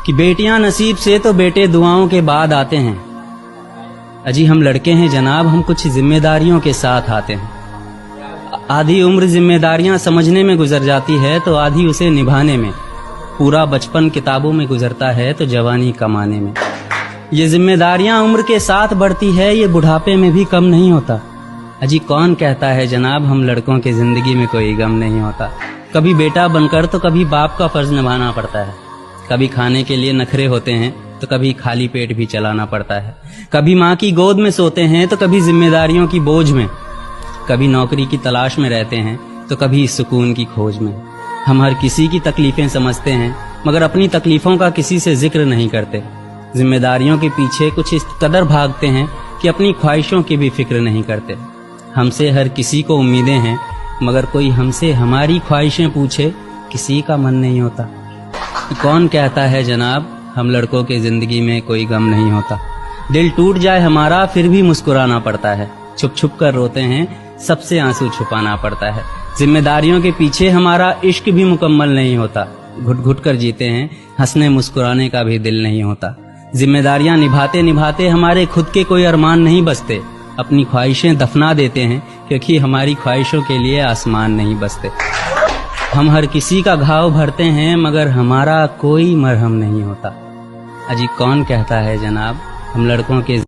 کہ बेटियां नसीब से तो बेटे दुआओं के बाद आते हैं। अजी हम लड़के हैं जनाब, हम कुछ जिम्मेदारियों के साथ आते हैं। आधी उम्र जिम्मेदारियां समझने में गुजर जाती है तो आधी उसे निभाने में। पूरा बचपन किताबों में गुजरता है तो जवानी कमाने में। ये जिम्मेदारियां उम्र के साथ बढ़ती है, ये बुढ़ापे में भी कम नहीं होता। अजी कौन कहता है जनाब हम लड़कों की जिंदगी में कोई गम नहीं होता। कभी बेटा बनकर तो कभी बाप का फर्ज निभाना पड़ता है। कभी खाने के लिए नखरे होते हैं तो कभी खाली पेट भी चलाना पड़ता है। कभी माँ की गोद में सोते हैं तो कभी जिम्मेदारियों की बोझ में। कभी नौकरी की तलाश में रहते हैं तो कभी सुकून की खोज में। हम हर किसी की तकलीफें समझते हैं मगर अपनी तकलीफों का किसी से जिक्र नहीं करते। जिम्मेदारियों के पीछे कुछ इस कदर भागते हैं कि अपनी ख्वाहिशों की भी फिक्र नहीं करते। हमसे हर किसी को उम्मीदें हैं मगर कोई हमसे हमारी ख्वाहिशें पूछे किसी का मन नहीं होता। कौन कहता है जनाब हम लड़कों की जिंदगी में कोई गम नहीं होता। दिल टूट जाए हमारा फिर भी मुस्कुराना पड़ता है। छुप छुप कर रोते हैं सबसे आंसू छुपाना पड़ता है। जिम्मेदारियों के पीछे हमारा इश्क भी मुकम्मल नहीं होता। घुट घुट कर जीते हैं, हंसने मुस्कुराने का भी दिल नहीं होता। जिम्मेदारियां निभाते निभाते हमारे खुद के कोई अरमान नहीं बचते। अपनी ख्वाहिशें दफना देते हैं क्योंकि हमारी ख्वाहिशों के लिए आसमान नहीं बसते। हम हर किसी का घाव भरते हैं मगर हमारा कोई मरहम नहीं होता। अजी कौन कहता है जनाब हम लड़कों के